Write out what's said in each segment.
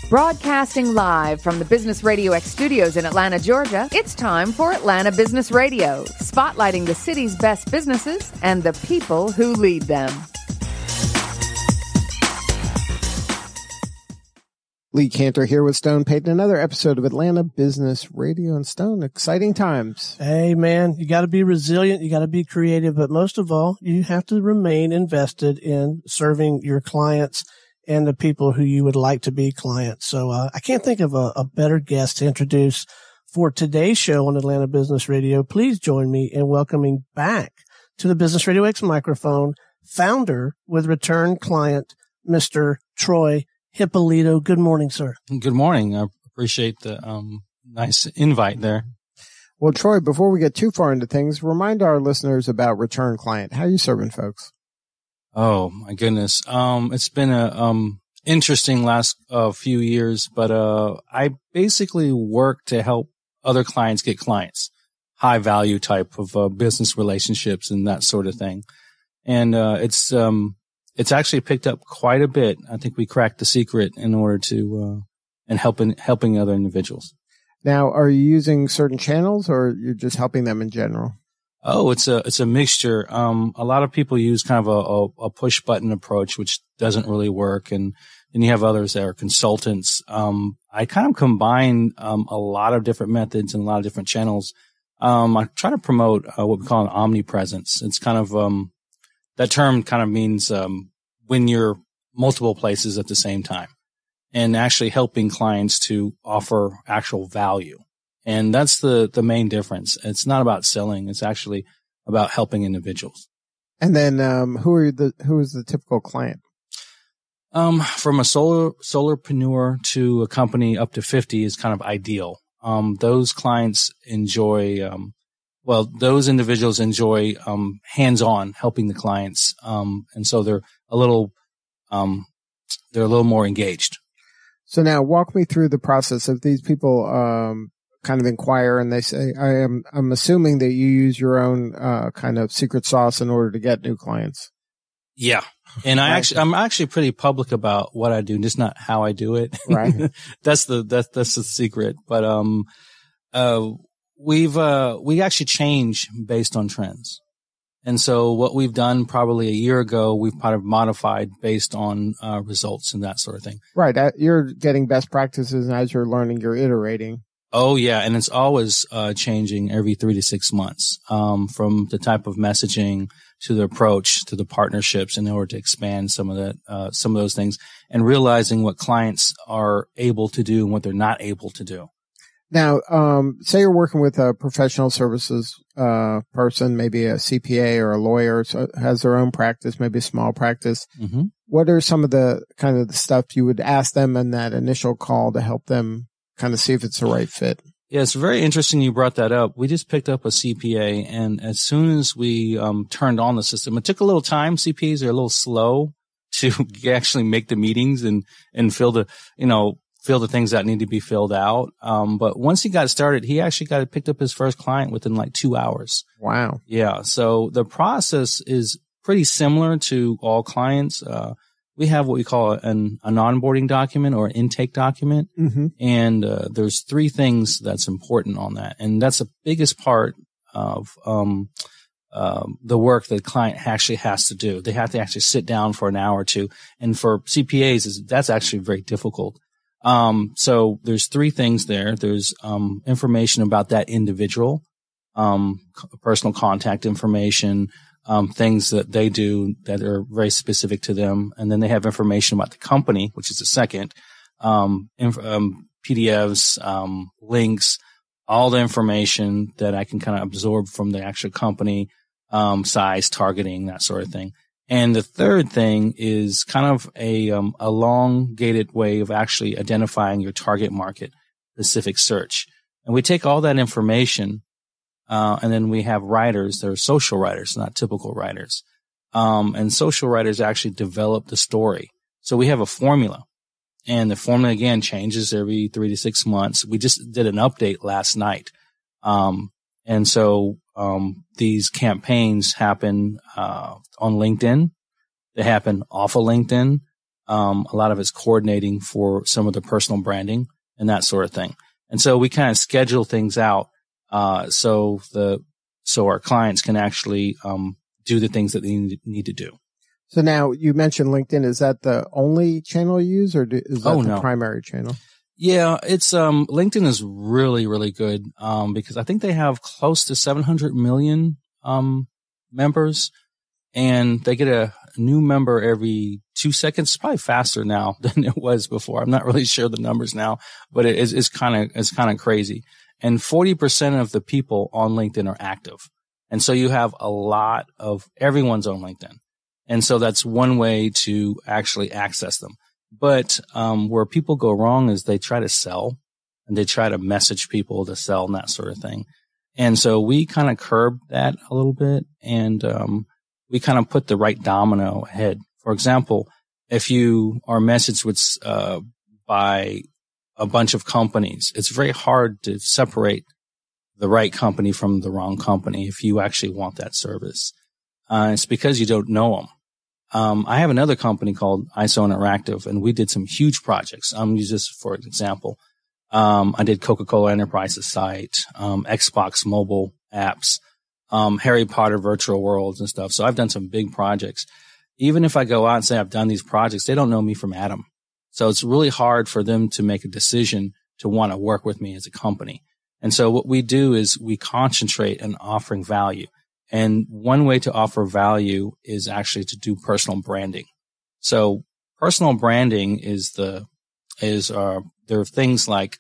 Broadcasting live from the Business Radio X studios in Atlanta, Georgia, it's time for Atlanta Business Radio, spotlighting the city's best businesses and the people who lead them. Lee Cantor here with Stone Payton, another episode of Atlanta Business Radio. And Stone, exciting times. Hey, man, you got to be resilient. You got to be creative. But most of all, you have to remain invested in serving your clients and the people who you would like to be clients. So I can't think of a better guest to introduce for today's show on Atlanta Business Radio. Please join me in welcoming back to the Business Radio X microphone, founder with ReturnClient, Mr. Troy Hipolito. Good morning, sir. Good morning. I appreciate the nice invite there. Well, Troy, before we get too far into things, remind our listeners about ReturnClient. How are you serving folks? Oh my goodness. It's been a interesting last few years, but I basically work to help other clients get clients, high value type of business relationships and that sort of thing. And it's actually picked up quite a bit. I think we cracked the secret in order to and helping other individuals. Now, are you using certain channels or you're just helping them in general? Oh, it's a mixture. A lot of people use kind of a push button approach, which doesn't really work. And then you have others that are consultants. I kind of combine, a lot of different methods and a lot of different channels. I try to promote, what we call an omnipresence. It's kind of, that term kind of means, when you're multiple places at the same time and actually helping clients to offer actual value. And that's the main difference. It's not about selling. It's actually about helping individuals. And then, who is the typical client? From a solopreneur to a company up to 50 is kind of ideal. Those clients enjoy, those individuals enjoy, hands-on helping the clients. And so they're a little more engaged. So now walk me through the process of these people, kind of inquire and they say, I'm assuming that you use your own, kind of secret sauce in order to get new clients. Yeah. And I'm actually pretty public about what I do, just not how I do it. Right. That's the secret. But, we actually change based on trends. And so what we've done probably a year ago, we've kind of modified based on, results and that sort of thing. Right. You're getting best practices, and as you're learning, you're iterating. Oh, yeah. And it's always changing every 3 to 6 months, from the type of messaging to the approach to the partnerships in order to expand some of those things and realizing what clients are able to do and what they're not able to do. Now, say you're working with a professional services person, maybe a CPA or a lawyer, so has their own practice, maybe a small practice. Mm-hmm. What are some of the kind of the stuff you would ask them in that initial call to help them kind of see if it's the right fit? Yeah, it's very interesting you brought that up. We just picked up a CPA, and as soon as we turned on the system, it took a little time. CPAs are a little slow to actually make the meetings and fill the things that need to be filled out. But once he got started, he actually picked up his first client within like 2 hours. Wow. Yeah. So the process is pretty similar to all clients. We have what we call an onboarding document or an intake document. Mm-hmm. And there's 3 things that's important on that. And that's the biggest part of the work that the client actually has to do. They have to actually sit down for an hour or two. And for CPAs, that's actually very difficult. So there's 3 things there. There's information about that individual, personal contact information, things that they do that are very specific to them. And then they have information about the company, which is the second, PDFs, links, all the information that I can kind of absorb from the actual company, size, targeting, that sort of thing. And the third thing is kind of a elongated way of actually identifying your target market, specific search. And we take all that information, and then we have writers. They're social writers, not typical writers. And social writers actually develop the story. So we have a formula, and the formula again changes every 3 to 6 months. We just did an update last night. And so, these campaigns happen, on LinkedIn. They happen off of LinkedIn. A lot of it's coordinating for some of the personal branding and that sort of thing. And so we kind of schedule things out, so our clients can actually, do the things that they need to do. So now you mentioned LinkedIn. Is that the only channel you use, or is that the primary channel? Yeah, it's, LinkedIn is really, really good, because I think they have close to 700 million, members, and they get a new member every 2 seconds. It's probably faster now than it was before. I'm not really sure the numbers now, but it's kind of crazy. And 40% of the people on LinkedIn are active. And so you have a lot of everyone's on LinkedIn. And so that's one way to actually access them. But where people go wrong is they try to sell, and they try to message people to sell and that sort of thing. And so we kind of curb that a little bit, and we kind of put the right domino ahead. For example, if you are messaged with by a bunch of companies, it's very hard to separate the right company from the wrong company if you actually want that service. It's because you don't know them. I have another company called ISO Interactive, and we did some huge projects. Use this for an example. I did Coca-Cola Enterprises site, Xbox mobile apps, Harry Potter virtual worlds and stuff. So I've done some big projects. Even if I go out and say I've done these projects, they don't know me from Adam. So it's really hard for them to make a decision to want to work with me as a company. And so what we do is we concentrate on offering value. And one way to offer value is actually to do personal branding. So personal branding there are things like,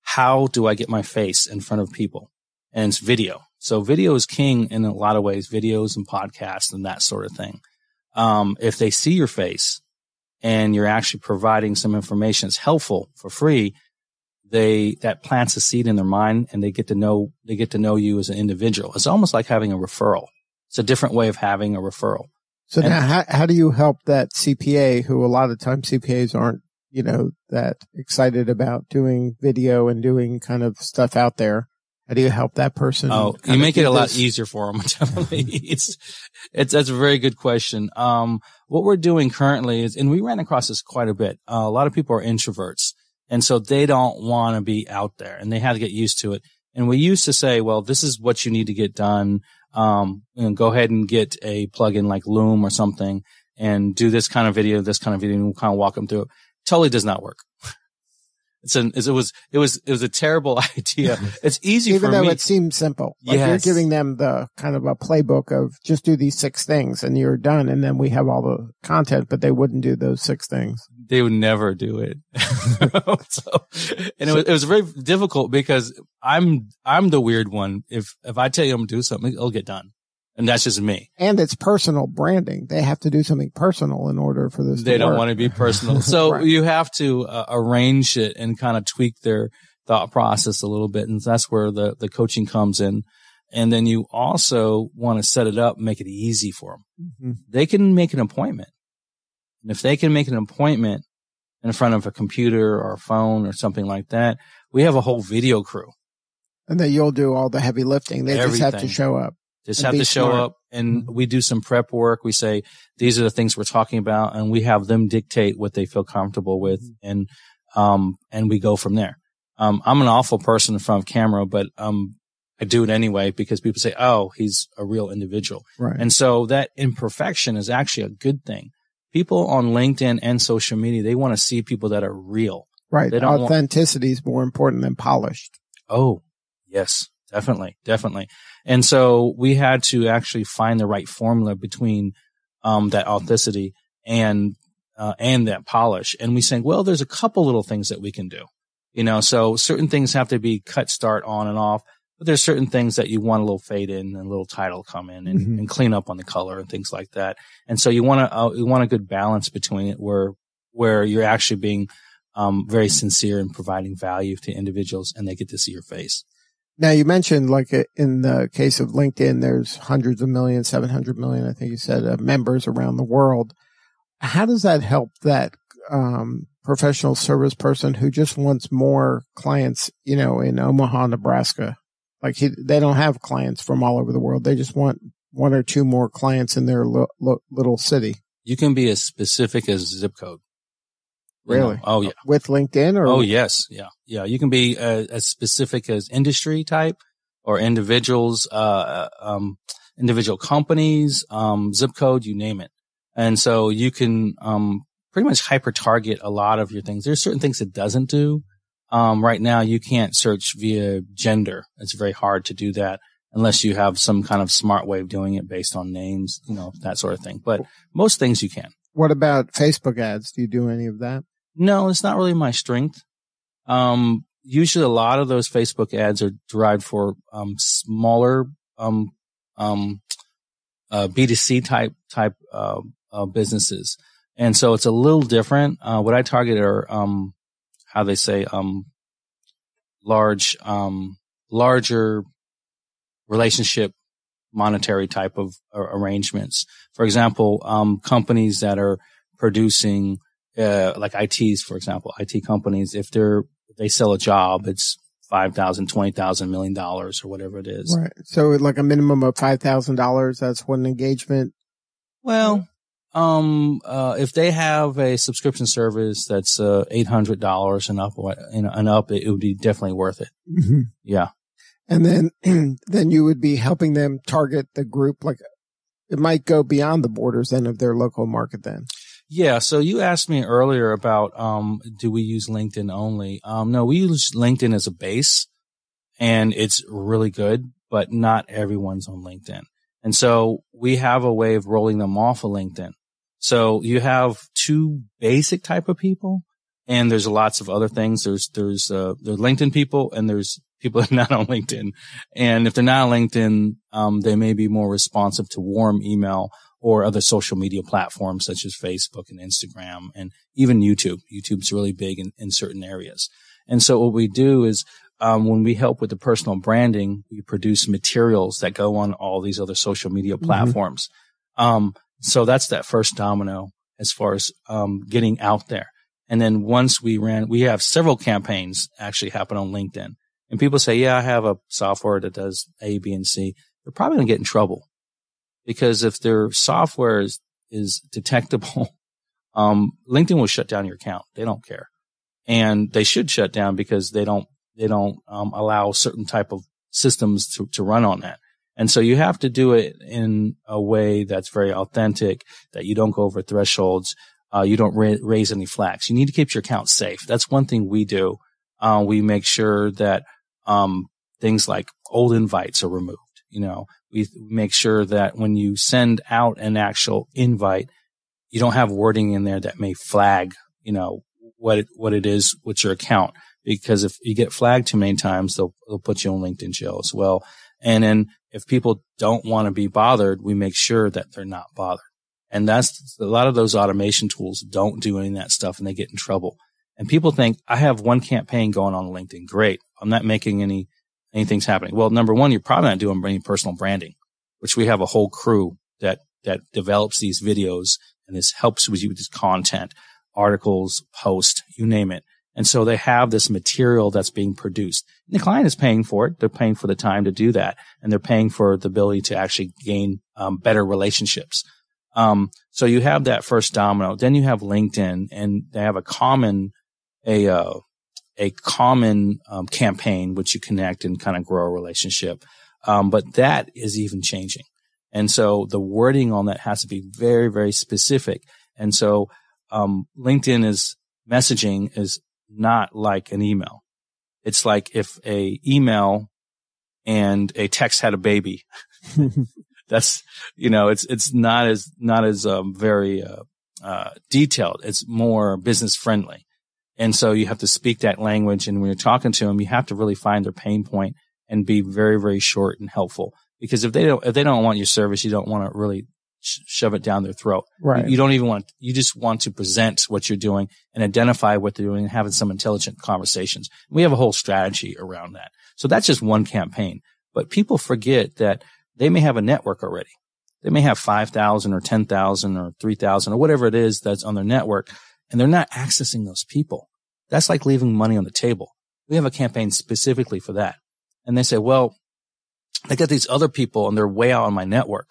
how do I get my face in front of people? And it's video. So video is king in a lot of ways, videos and podcasts and that sort of thing. If they see your face and you're actually providing some information that's helpful for free, that plants a seed in their mind, and they get to know you as an individual. It's almost like having a referral. It's a different way of having a referral. So now how do you help that CPA, who a lot of times CPAs aren't, that excited about doing video and doing kind of stuff out there? How do you help that person? Oh, you make it a lot easier for them. That's a very good question. What we're doing currently is, and we ran across this quite a bit. A lot of people are introverts, and so they don't want to be out there, and they have to get used to it. And we used to say, well, this is what you need to get done. Go ahead and get a plugin like Loom or something and do this kind of video, and we'll kind of walk them through it. Totally does not work. It was a terrible idea. It's easy even for me. Even though it seems simple. Like yes. You're giving them the kind of a playbook of just do these 6 things and you're done. And then we have all the content, but they wouldn't do those 6 things. They would never do it. It was very difficult because I'm the weird one. If I tell you I'm going to do something, it'll get done. And that's just me. And it's personal branding. They have to do something personal in order for this to work. They don't want to be personal. So right. You have to arrange it and kind of tweak their thought process a little bit. And that's where the coaching comes in. And then you also want to set it up, make it easy for them. Mm-hmm. They can make an appointment. And if they can make an appointment in front of a computer or a phone or something like that, we have a whole video crew. And then you'll do all the heavy lifting. They just have to show up. Just have to show up, and we do some prep work. We say, these are the things we're talking about, and we have them dictate what they feel comfortable with, and we go from there. I'm an awful person in front of camera, but I do it anyway because people say, oh, he's a real individual. Right. And so that imperfection is actually a good thing. People on LinkedIn and social media, they want to see people that are real. Right. Authenticity is more important than polished. Oh, yes. Definitely. And so we had to actually find the right formula between that authenticity and that polish. And we saying, well, there's a couple little things that we can do. So certain things have to be cut, start, on and off, but there's certain things that you want a little fade in and a little title come in and clean up on the color and things like that. And so you want a good balance between it where you're actually being very sincere in providing value to individuals and they get to see your face. Now, you mentioned, like, in the case of LinkedIn, there's hundreds of millions, 700 million, I think you said, members around the world. How does that help that professional service person who just wants more clients, in Omaha, Nebraska? Like, they don't have clients from all over the world. They just want 1 or 2 more clients in their little city. You can be as specific as zip code. Really? Oh, yeah. With LinkedIn or? Oh, yes. Yeah. Yeah. You can be as specific as industry type or individuals, individual companies, zip code, you name it. And so you can, pretty much hyper target a lot of your things. There's certain things it doesn't do. Right now you can't search via gender. It's very hard to do that unless you have some kind of smart way of doing it based on names, that sort of thing. But most things you can. What about Facebook ads? Do you do any of that? No, it's not really my strength. Usually a lot of those Facebook ads are derived for, smaller, B2C type, businesses. And so it's a little different. What I target are, how they say, larger relationship monetary type of arrangements. For example, companies that are producing, like ITs, for example, IT companies, if they sell a job, it's $5,000, $20,000, $1 million or whatever it is. Right. So like a minimum of $5,000, that's one engagement. Well, if they have a subscription service that's $800 and up, it would be definitely worth it. Mm-hmm. Yeah. And then you would be helping them target the group. Like it might go beyond the borders then of their local market then. Yeah. So you asked me earlier about, do we use LinkedIn only? No, we use LinkedIn as a base and it's really good, but not everyone's on LinkedIn. And so we have a way of rolling them off of LinkedIn. So you have two basic type of people and there's lots of other things. There's LinkedIn people and there's people that are not on LinkedIn. And if they're not on LinkedIn, they may be more responsive to warm email or other social media platforms such as Facebook and Instagram and even YouTube. YouTube's really big in certain areas. And so what we do is, when we help with the personal branding, we produce materials that go on all these other social media platforms. So that's that first domino as far as, getting out there. And then once we have several campaigns actually happen on LinkedIn and people say, yeah, I have a software that does A, B, and C. They're probably going to get in trouble because if their software is detectable, LinkedIn will shut down your account. They don't care. And they should shut down because they don't allow certain type of systems to run on that. And so you have to do it in a way that's very authentic, that you don't go over thresholds. You don't raise any flags. You need to keep your account safe. That's one thing we do. We make sure that, things like old invites are removed. We make sure that when you send out an actual invite, you don't have wording in there that may flag, what it is with your account. Because if you get flagged too many times, they'll put you on LinkedIn jail as well. And then if people don't want to be bothered, we make sure that they're not bothered. And that's a lot of those automation tools don't do any of that stuff and they get in trouble. And people think I have one campaign going on LinkedIn. Great. I'm not making anything's happening. Well, number one, you're probably not doing any personal branding, which we have a whole crew that develops these videos and this helps with you with this content, articles, posts, you name it. And so they have this material that's being produced. And the client is paying for it. They're paying for the time to do that. And they're paying for the ability to actually gain better relationships. So you have that first domino. Then you have LinkedIn and they have a common campaign which you connect and kind of grow a relationship. But that is even changing. And so the wording on that has to be very, very specific. And so LinkedIn messaging is not like an email. It's like if a email and a text had a baby. That's, it's not as very detailed. It's more business friendly. And so you have to speak that language. And when you're talking to them, you have to really find their pain point and be very, very short and helpful. Because if they don't want your service, you don't want to really shove it down their throat. Right. You just want to present what you're doing and identify what they're doing and having some intelligent conversations. We have a whole strategy around that. So that's just one campaign. But people forget that they may have a network already. They may have 5,000 or 10,000 or 3,000 or whatever it is that's on their network, and they're not accessing those people. That's like leaving money on the table. We have a campaign specifically for that. And they say, well, I got these other people and they're way out on my network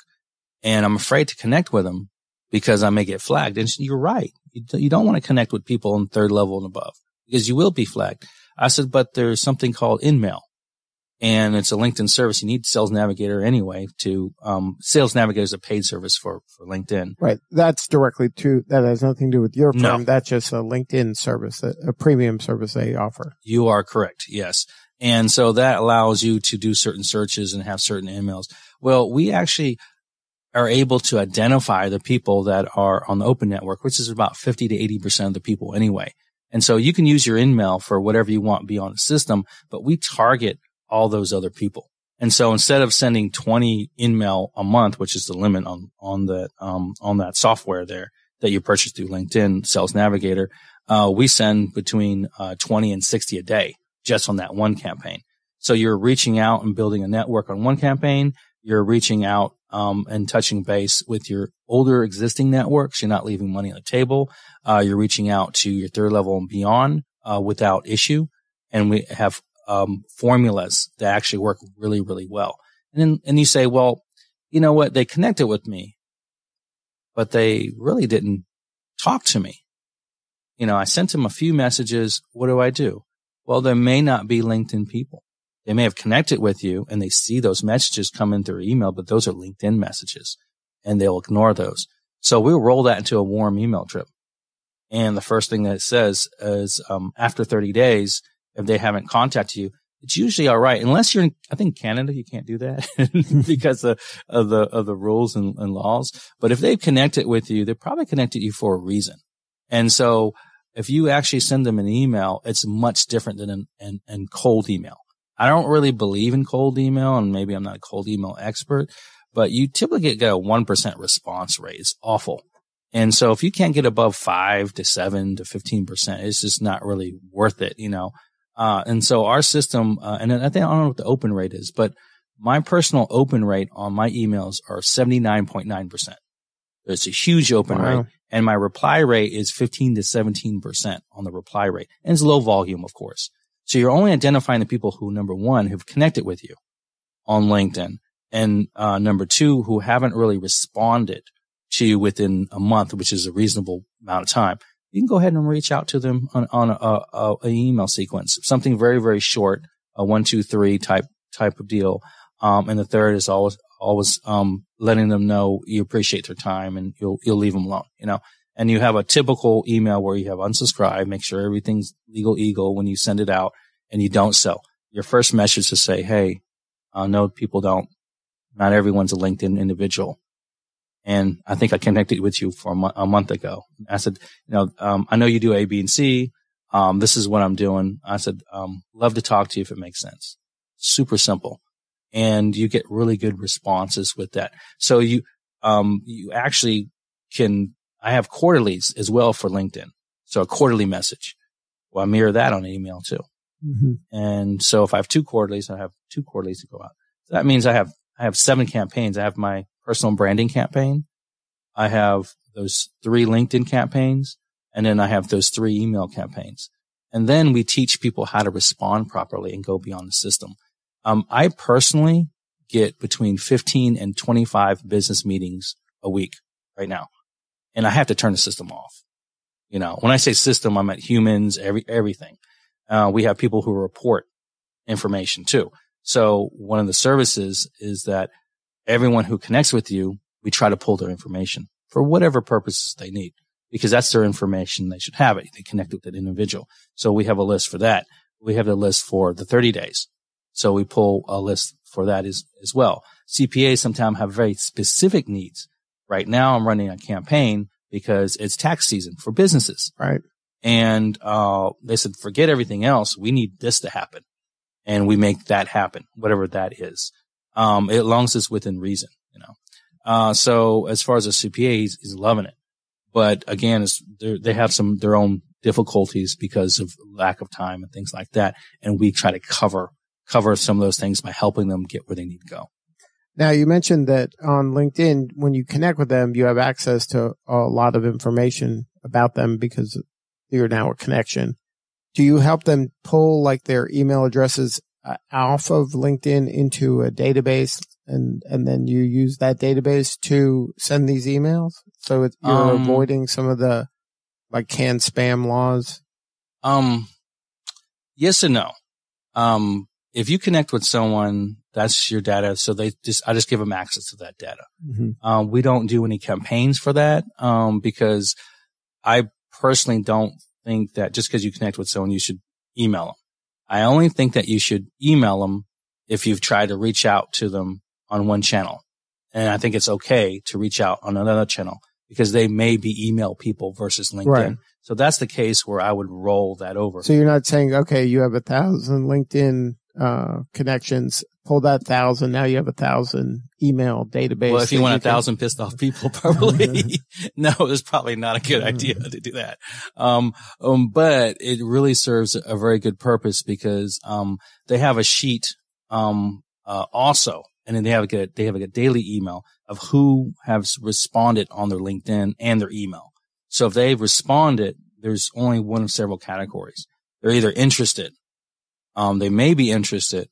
and I'm afraid to connect with them because I may get flagged. And you're right. You don't want to connect with people on third level and above because you will be flagged. I said, but there's something called InMail, and it's a LinkedIn service. You need Sales Navigator anyway Sales Navigator is a paid service for LinkedIn. Right. That's directly that has nothing to do with your firm. No. That's just a LinkedIn service, a premium service they offer. You are correct. Yes. And so that allows you to do certain searches and have certain emails. Well, we actually are able to identify the people that are on the open network, which is about 50 to 80% of the people anyway. And so you can use your InMail for whatever you want beyond the system, but we target all those other people. And so instead of sending 20 InMail a month, which is the limit on that software there that you purchase through LinkedIn Sales Navigator, we send between 20 and 60 a day just on that one campaign. So you're reaching out and building a network on one campaign. You're reaching out and touching base with your older existing networks. You're not leaving money on the table. You're reaching out to your third level and beyond without issue. And we have formulas that actually work really, really well. And you say, well, you know what? They connected with me, but they really didn't talk to me. I sent them a few messages. What do? Well, there may not be LinkedIn people. They may have connected with you and they see those messages come in through email, but those are LinkedIn messages and they'll ignore those. So we'll roll that into a warm email drip. And the first thing that it says is, after 30 days, if they haven't contacted you, it's usually all right. Unless you're in, I think Canada, you can't do that because of the rules and laws. But if they've connected with you, they probably connected you for a reason. And so if you actually send them an email, it's much different than an cold email. I don't really believe in cold email, and maybe I'm not a cold email expert, but you typically get a 1% response rate. It's awful. And so if you can't get above 5 to 7 to 15%, it's just not really worth it, and so our system, and I don't know what the open rate is, but my personal open rate on my emails are 79.9%. It's a huge open rate. And my reply rate is 15 to 17% on the reply rate. And it's low volume, of course. So you're only identifying the people who, number one, have connected with you on LinkedIn, and number two, who haven't really responded to you within a month, which is a reasonable amount of time. You can go ahead and reach out to them on an email sequence, something very, very short, a 1, 2, 3 type of deal. And the third is always letting them know you appreciate their time and you'll leave them alone, And you have a typical email where you have unsubscribe, make sure everything's legal when you send it out, and you don't sell. Your first message to say, hey, no, not everyone's a LinkedIn individual. And I think I connected with you for a month ago. I said, I know you do A, B, and C. This is what I'm doing. I said, love to talk to you if it makes sense. Super simple. And you get really good responses with that. So you actually I have quarterlies as well for LinkedIn. So a quarterly message. Well, I mirror that on email too. Mm-hmm. And so if I have 2 quarterlies, I have 2 quarterlies to go out. So that means I have 7 campaigns. I have my personal branding campaign. I have those 3 LinkedIn campaigns, and then I have those 3 email campaigns. And then we teach people how to respond properly and go beyond the system. I personally get between 15 and 25 business meetings a week right now. And I have to turn the system off. When I say system, I meant humans, everything. We have people who report information too. So one of the services is that everyone who connects with you, we try to pull their information for whatever purposes they need, because that's their information. They should have it. They connect with that individual. So we have a list for that. We have a list for the 30 days. So we pull a list for that as well. CPAs sometimes have very specific needs. Right now I'm running a campaign because it's tax season for businesses. Right. And they said, forget everything else. We need this to happen. And we make that happen, whatever that is. As long as it's within reason, So as far as a CPA, he's loving it. But again, they have their own difficulties because of lack of time and things like that. And we try to cover some of those things by helping them get where they need to go. Now, you mentioned that on LinkedIn, when you connect with them, you have access to a lot of information about them because you're now a connection. Do you help them pull their email addresses off of LinkedIn into a database and then you use that database to send these emails. So you're avoiding some of the like canned spam laws. Yes and no. If you connect with someone, that's your data. So I just give them access to that data. Mm-hmm. We don't do any campaigns for that, because I personally don't think that just because you connect with someone, you should email them. I only think that you should email them if you've tried to reach out to them on one channel. And I think it's okay to reach out on another channel because they may be email people versus LinkedIn. Right. So that's the case where I would roll that over. So you're not saying, okay, you have 1,000 LinkedIn connections, pull that 1,000. Now you have 1,000 email database. Well, if you want 1,000 pissed off people, probably no, it's probably not a good idea to do that. But it really serves a very good purpose because, they have a sheet, also, and then they have a daily email of who has responded on their LinkedIn and their email. So if they've responded, there's only one of several categories. They're either interested, they may be interested,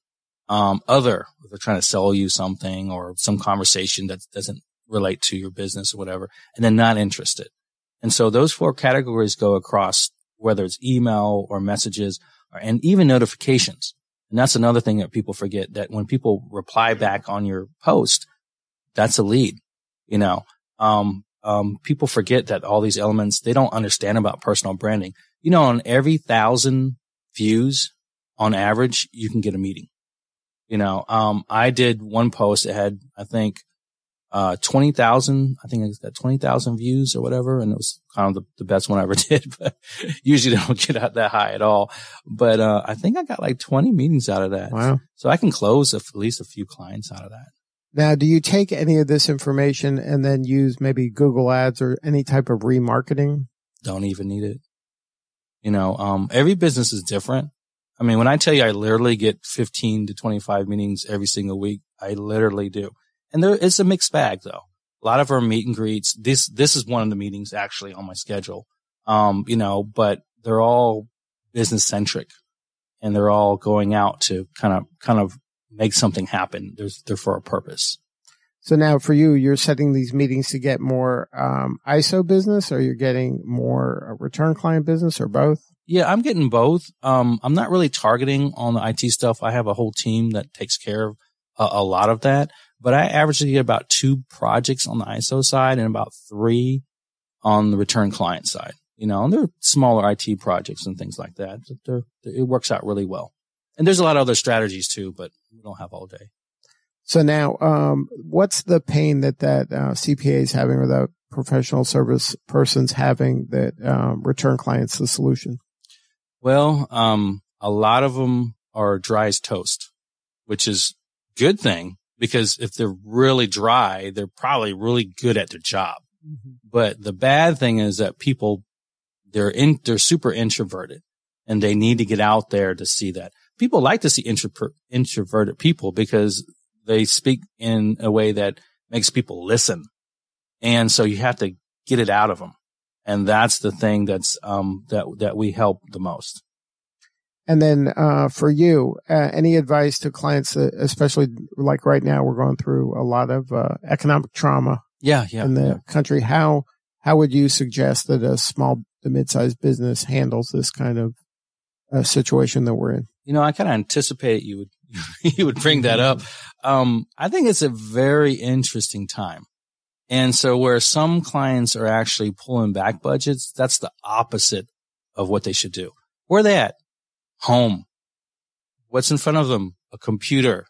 they're trying to sell you something or some conversation that doesn't relate to your business or whatever, and then not interested. And so those 4 categories go across whether it's email or messages and even notifications. And that's another thing that people forget, that when people reply back on your post, that's a lead. People forget that all these elements, they don't understand about personal branding. On every 1,000 views on average, you can get a meeting. I did one post that had, I think, 20,000, I think it's got 20,000 views or whatever. And it was kind of the best one I ever did, but usually they don't get out that high at all. But, I think I got like 20 meetings out of that. Wow. So I can close at least a few clients out of that. Now, do you take any of this information and then use maybe Google Ads or any type of remarketing? Don't even need it. Every business is different. I mean, when I tell you I literally get 15 to 25 meetings every single week, I literally do. And it's a mixed bag though. A lot of our meet and greets. This is one of the meetings actually on my schedule. But they're all business centric and they're all going out to kind of make something happen. They're for a purpose. So now for you, you're setting these meetings to get more ISO business, or you're getting more return client business, or both? Yeah, I'm getting both. I'm not really targeting on the IT stuff. I have a whole team that takes care of a lot of that, but I averagely get about 2 projects on the ISO side and about 3 on the return client side. And they're smaller IT projects and things like that. It works out really well. And there's a lot of other strategies too, but we don't have all day. So now, what's the pain that CPA is having, or that professional service person's having, that return clients the solution? Well, a lot of them are dry as toast, which is a good thing because if they're really dry, they're probably really good at their job. Mm-hmm. But the bad thing is that people, they're super introverted and they need to get out there to see that. People like to see introverted people because they speak in a way that makes people listen. And so you have to get it out of them. And that's the thing that's, that we help the most. And then, for you, any advice to clients, especially like right now, we're going through a lot of, economic trauma. In the country. How would you suggest that a small to mid-sized business handles this kind of situation that we're in? I kind of anticipated you would bring that up. I think it's a very interesting time. And so where some clients are actually pulling back budgets, that's the opposite of what they should do. Where are they at? Home. What's in front of them? A computer.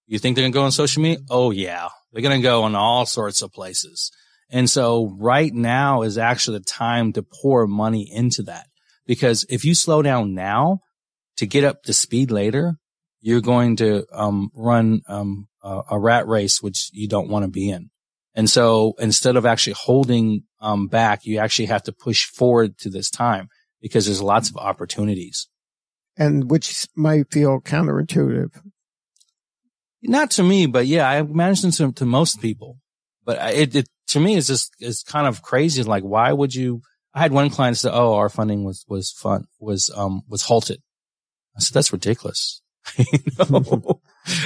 You think they're going to go on social media? Oh yeah. They're going to go on all sorts of places. And so right now is actually the time to pour money into that. Because if you slow down now to get up to speed later, you're going to run a rat race, which you don't want to be in. And so instead of actually holding back, you actually have to push forward to this time because there's lots of opportunities. And which might feel counterintuitive. Not to me, but yeah, I imagine to most people. But it to me is just it's kind of crazy. Like, why would you? I had one client say, "Oh, our funding was halted." I said, "That's ridiculous."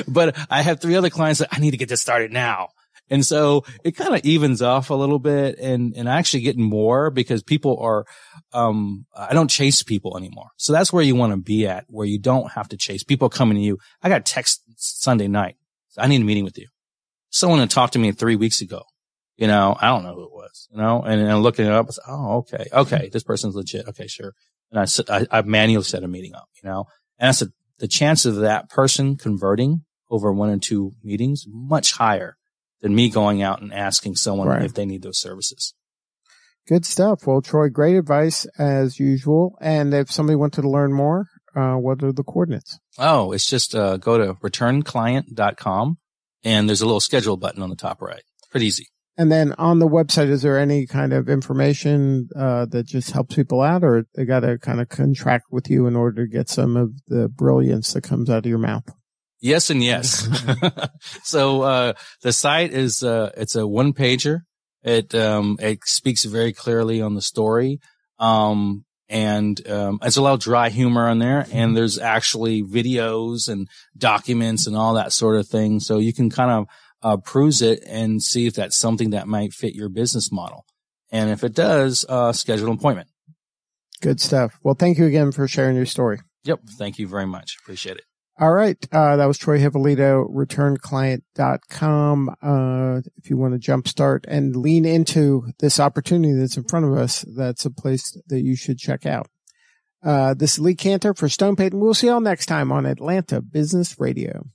But I have 3 other clients that I need to get this started now. And so it kind of evens off a little bit, and I actually get more because people are, I don't chase people anymore. So that's where you want to be at, where you don't have to chase people coming to you. I got a text Sunday night. I need a meeting with you. Someone had talked to me 3 weeks ago. I don't know who it was, and I'm looking it up. I said, oh, okay. This person's legit. Okay, sure. And I manually set a meeting up, and I said, the chance of that person converting over 1 or 2 meetings, much higher than me going out and asking someone if they need those services. Good stuff. Well, Troy, great advice as usual. And if somebody wanted to learn more, what are the coordinates? Oh, it's just go to ReturnClient.com, and there's a little schedule button on the top right. Pretty easy. And then on the website, is there any kind of information that just helps people out, or they got to kind of contract with you in order to get some of the brilliance that comes out of your mouth? Yes and yes. So the site is it's a one-pager. It speaks very clearly on the story. And it's a lot of dry humor on there, and there's actually videos and documents and all that sort of thing. So you can kind of peruse it and see if that's something that might fit your business model. And if it does, schedule an appointment. Good stuff. Well, thank you again for sharing your story. Yep. Thank you very much. Appreciate it. All right. That was Troy Hipolito, ReturnClient.com. If you want to jumpstart and lean into this opportunity that's in front of us, that's a place that you should check out. This is Lee Cantor for Stone Payton. We'll see y'all next time on Atlanta Business Radio.